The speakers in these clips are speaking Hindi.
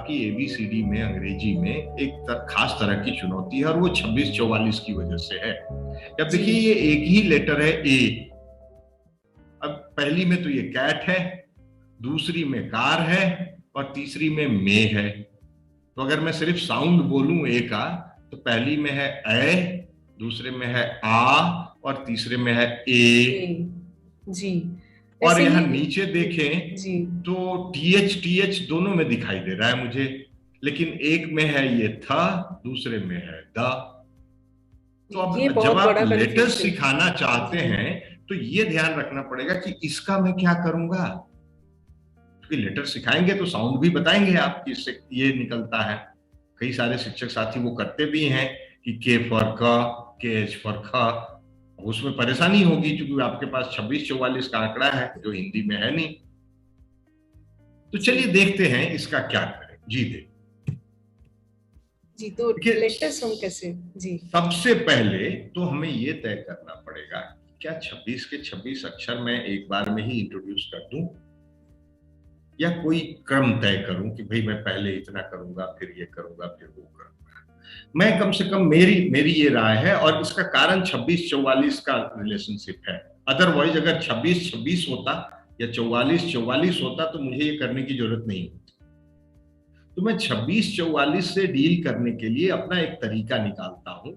आपकी ABCD में अंग्रेजी में एक खास तरह की चुनौती है और वो 2644 की वजह से है। अब देखिए ये एक ही लेटर है ए। अब पहली में तो ये कैट है, दूसरी में कार है और तीसरी में मे है। तो अगर मैं सिर्फ साउंड बोलूं ए का तो पहली में है ए, दूसरे में है आ और तीसरे में है ए। जी। और यहाँ नीचे देखें जी तो TH दोनों में दिखाई दे रहा है मुझे, लेकिन एक में है ये था, दूसरे में है द। तो अब जब आप लेटर्स सिखाना चाहते हैं तो ये ध्यान रखना पड़ेगा कि इसका मैं क्या करूंगा, क्योंकि लेटर सिखाएंगे तो साउंड भी बताएंगे आप कि इससे ये निकलता है। कई सारे शिक्षक साथी वो करते भी हैं कि के फॉर क, के एच फॉर ख, उसमें परेशानी होगी क्योंकि आपके पास 2644 का आंकड़ा है जो हिंदी में है नहीं। तो चलिए देखते हैं इसका क्या करें। जी जी, तो लेटर्स हम कैसे? जी, सबसे पहले तो हमें ये तय करना पड़ेगा क्या 26 के 26 अक्षर मैं एक बार में ही इंट्रोड्यूस कर दूं या कोई क्रम तय करूं कि भाई मैं पहले इतना करूंगा फिर ये करूंगा फिर वो करूंगा। मैं कम से कम मेरी ये राय है और इसका कारण 26-44 का रिलेशनशिप है। अदरवाइज अगर 26-26 होता या 44-44 होता तो मुझे ये करने की जरूरत नहीं होती। तो मैं 26-44 से डील करने के लिए अपना एक तरीका निकालता हूं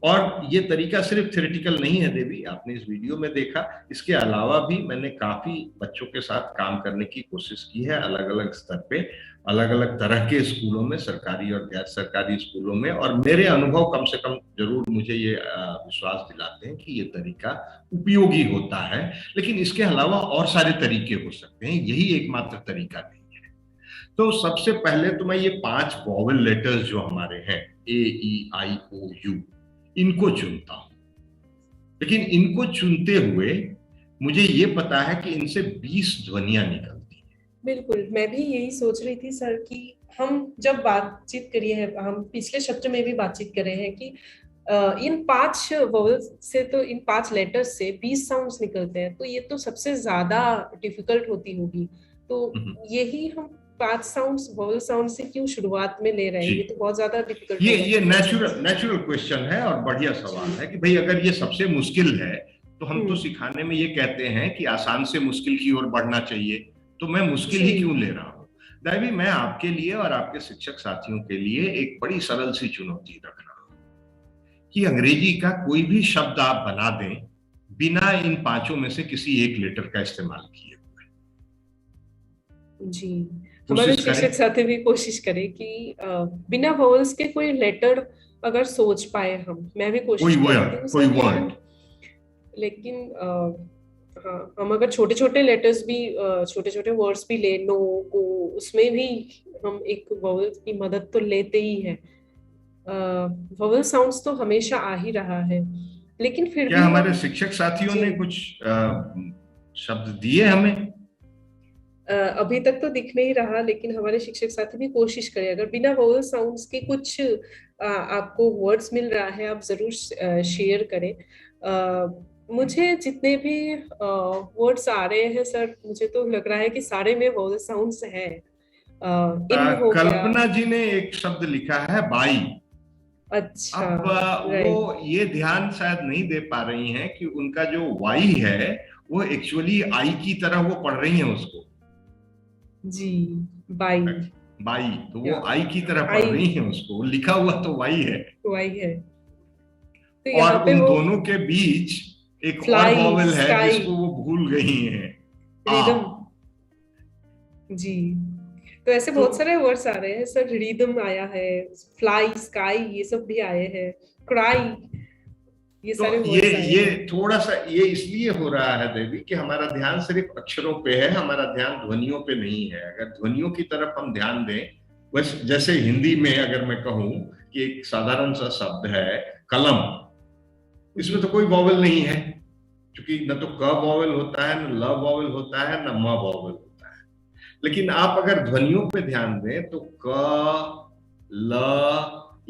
और ये तरीका सिर्फ थ्योरेटिकल नहीं है देवी, आपने इस वीडियो में देखा। इसके अलावा भी मैंने काफी बच्चों के साथ काम करने की कोशिश की है, अलग अलग स्तर पे, अलग अलग तरह के स्कूलों में, सरकारी और गैर सरकारी स्कूलों में, और मेरे अनुभव कम से कम जरूर मुझे ये विश्वास दिलाते हैं कि ये तरीका उपयोगी होता है। लेकिन इसके अलावा और सारे तरीके हो सकते हैं, यही एकमात्र तरीका नहीं है। तो सबसे पहले तो मैं ये 5 वॉवेल लेटर्स जो हमारे हैं AEIOU इनको चुनता हूं, लेकिन इनको चुनते हुए मुझे ये पता है कि इनसे 20 ध्वनियां निकलती हैं। बिल्कुल, मैं भी यही सोच रही थी सर कि हम जब बातचीत करिए है, हम पिछले सत्र में भी बातचीत कर रहे हैं कि इन 5 वोवेल्स से, तो इन 5 लेटर्स से 20 साउंड्स निकलते हैं, तो ये तो सबसे ज्यादा डिफिकल्ट होती होगी। तो यही हम 5 साउंड्स, वोवेल साउंड से क्यों शुरुआत में ले रहे हैं? ये तो बहुत ज्यादा डिफिकल्ट ये नेचुरल क्वेश्चन है और बढ़िया सवाल है कि भाई अगर ये सबसे मुश्किल है तो हम तो सिखाने में ये कहते हैं कि आसान से मुश्किल की ओर बढ़ना चाहिए, तो मैं मुश्किल ही क्यों ले रहा हूँ। दैवी, मैं आपके लिए और आपके शिक्षक साथियों के लिए एक बड़ी सरल सी चुनौती रख रहा हूँ कि अंग्रेजी का कोई भी शब्द आप बना दें बिना इन 5 में से किसी एक लेटर का इस्तेमाल किए हुए। जी, हमारे शिक्षक साथी भी कोशिश करें कि बिना वोवेल्स के कोई लेटर अगर सोच पाए हम, मैं भी कोशिश करती हूँ, लेकिन हाँ, हम अगर छोटे छोटे लेटर्स भी, छोटे छोटे वर्ड्स भी ले, नो को, उसमें भी हम एक वोवेल की मदद तो लेते ही है। वोवेल साउंड्स तो हमेशा आ ही रहा है, लेकिन फिर क्या हमारे शिक्षक साथियों ने कुछ शब्द दिए हमें? अभी तक तो दिख नहीं रहा, लेकिन हमारे शिक्षक साथी भी कोशिश करें, अगर बिना वोवेल साउंड्स के कुछ आपको वर्ड्स मिल रहा है, आप जरूर शेयर करें। मुझे जितने भी वर्ड्स आ रहे हैं सर, मुझे तो लग रहा है कि सारे में वोवेल साउंड्स हैं। कल्पना जी ने एक शब्द लिखा है बाई। अच्छा, अब वो ये ध्यान शायद नहीं दे पा रही हैं कि उनका जो वाई है वो एक्चुअली आई की तरह वो पढ़ रही हैं उसको। जी, बाई तो वो आई की तरह पढ़ रही हैं उसको, लिखा हुआ तो वाई है। तो और उन दोनों के बीच एक और वॉवेल है जिसको वो भूल गई हैं, जी। तो ऐसे बहुत सारे वर्ड्स आ रहे हैं सर, रिदम आया है, फ्लाई, स्काई, ये सब भी आए हैं, क्राई, ये सारे वर्ड्स आए हैं। ये थोड़ा सा ये इसलिए हो रहा है देवी कि हमारा ध्यान सिर्फ अक्षरों पे है, हमारा ध्यान ध्वनियों पे नहीं है। अगर ध्वनियों की तरफ हम ध्यान दें, बस जैसे हिंदी में अगर मैं कहूं कि एक साधारण सा शब्द है कलम, इसमें तो कोई वॉवेल नहीं है, क्योंकि न तो क वॉवेल होता है, न ल वॉवेल होता है, न म वॉवेल होता है। लेकिन आप अगर ध्वनियों पे ध्यान दें तो क, ल,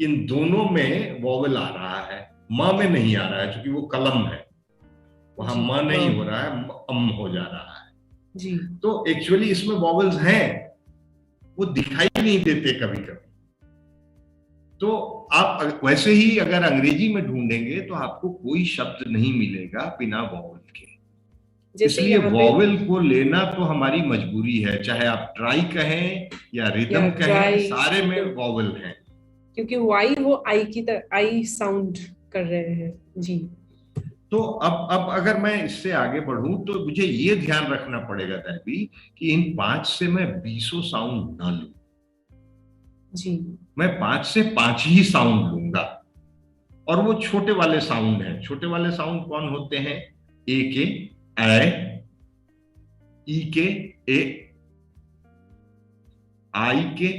इन दोनों में वॉवेल आ रहा है, म में नहीं आ रहा है, क्योंकि वो कलम है, वहां म नहीं हो रहा है, अम हो जा रहा है। जी। तो एक्चुअली इसमें वॉवेल्स हैं, वो दिखाई नहीं देते कभी कभी। तो आप वैसे ही अगर अंग्रेजी में ढूंढेंगे तो आपको कोई शब्द नहीं मिलेगा बिना वॉवल के। इसलिए वॉवल को लेना तो हमारी मजबूरी है, चाहे आप ट्राई कहें या रिदम कहें, सारे में वॉवल हैं, क्योंकि वाई वो आई की तरह आई साउंड कर रहे हैं। जी। तो अब अगर मैं इससे आगे बढ़ूं तो मुझे ये ध्यान रखना पड़ेगा दैवी कि इन 5 से मैं 20 साउंड ना लूं। जी। मैं 5 से 5 ही साउंड लूंगा, और वो छोटे वाले साउंड हैं। छोटे वाले साउंड कौन होते हैं? ए के ए, ई के ए, आई के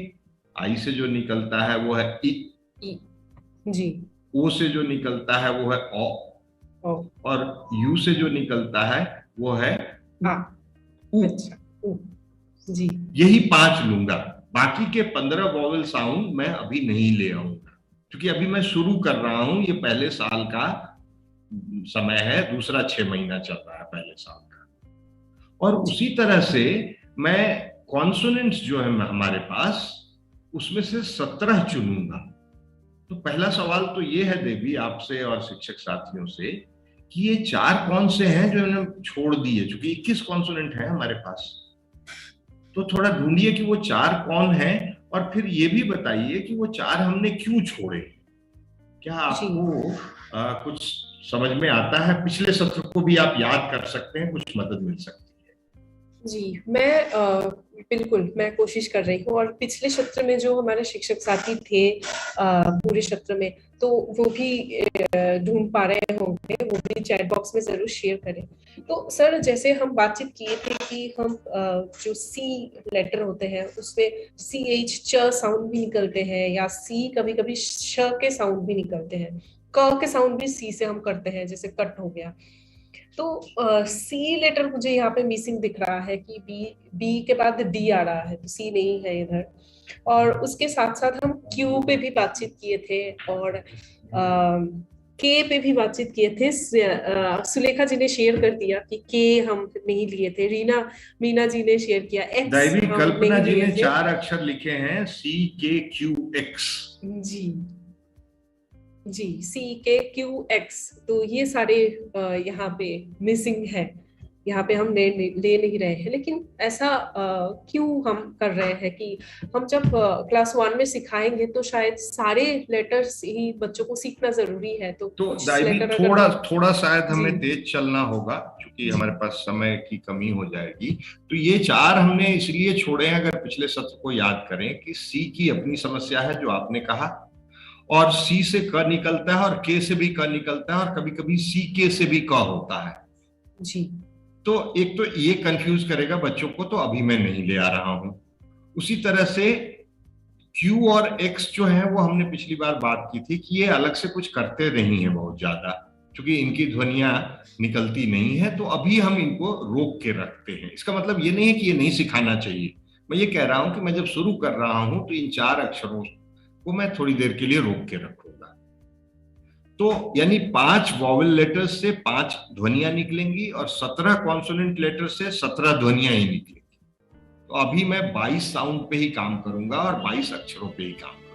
आई से जो निकलता है वो है ई, जी। ओ से जो निकलता है वो है ओ, और यू से जो निकलता है वो है उ। अच्छा, जी। यही 5 लूंगा, बाकी के 15 वॉवल साउंड मैं अभी नहीं ले आऊंगा, क्योंकि अभी मैं शुरू कर रहा हूं। ये पहले साल का समय है, दूसरा 6 महीना चल रहा है पहले साल का। और उसी तरह से मैं कॉन्सोनेंट्स जो है हमारे पास, उसमें से 17 चुनूंगा। तो पहला सवाल तो ये है देवी आपसे और शिक्षक साथियों से कि ये 4 कौन से हैं जो इन्होंने छोड़ दिए, क्योंकि 21 कॉन्सोनेंट है हमारे पास। तो थोड़ा ढूंढिए कि वो 4 कौन हैं, और फिर ये भी बताइए कि वो 4 हमने क्यों छोड़े। क्या आपको कुछ समझ में आता है? पिछले सत्र को भी आप याद कर सकते हैं, कुछ मदद मिल सकती है। जी, मैं बिल्कुल मैं कोशिश कर रही हूँ, और पिछले सत्र में जो हमारे शिक्षक साथी थे पूरे सत्र में, तो वो भी ढूंढ पा रहे होंगे, वो भी चैट बॉक्स में जरूर शेयर करें। तो सर, जैसे हम बातचीत किए थे कि हम जो सी लेटर होते हैं उसमें सी एच च साउंड भी निकलते हैं, या सी कभी कभी श के साउंड भी निकलते हैं, क के साउंड भी सी से हम करते हैं, जैसे कट हो गया। तो सी लेटर मुझे यहाँ पे मिसिंग दिख रहा है कि बी के बाद डी आ रहा है, तो सी नहीं है इधर। और उसके साथ साथ हम क्यू पे भी बातचीत किए थे, और के पे भी बातचीत किए थे। सुलेखा जी ने शेयर कर दिया कि के हम नहीं लिए थे, मीना जी ने शेयर किया, एक्स हम कल्पना जी ने 4 अक्षर लिखे हैं, सी के क्यू एक्स। जी जी, सी के क्यू एक्स, तो ये सारे यहाँ पे मिसिंग है, यहाँ पे हम ले नहीं रहे हैं। लेकिन ऐसा क्यों हम कर रहे हैं कि हम जब क्लास 1 में सिखाएंगे तो शायद सारे लेटर्स ही बच्चों को सीखना जरूरी है। तो थोड़ा शायद हमें तेज चलना होगा, क्योंकि हमारे पास समय की कमी हो जाएगी। तो ये 4 हमने इसलिए छोड़े हैं, अगर पिछले सत्र को याद करें, कि सी की अपनी समस्या है जो आपने कहा, और सी से क निकलता है, और के से भी क निकलता है, और कभी कभी सी के से भी क होता है। जी। तो एक तो ये कंफ्यूज करेगा बच्चों को, तो अभी मैं नहीं ले आ रहा हूं। उसी तरह से Q और X जो है वो हमने पिछली बार बात की थी कि ये अलग से कुछ करते नहीं है बहुत ज्यादा, क्योंकि इनकी ध्वनियां निकलती नहीं है, तो अभी हम इनको रोक के रखते हैं। इसका मतलब ये नहीं है कि ये नहीं सिखाना चाहिए, मैं ये कह रहा हूं कि मैं जब शुरू कर रहा हूं तो इन 4 अक्षरों को मैं थोड़ी देर के लिए रोक के रखूंगा। तो यानी 5 वॉवेल लेटर्स से 5 ध्वनियां निकलेंगी, और 17 कॉन्सोनेंट लेटर से 17 ध्वनियां ही निकलेंगी। तो अभी मैं 22 साउंड पे ही काम करूंगा, और 22 अक्षरों पे ही काम करूंगा।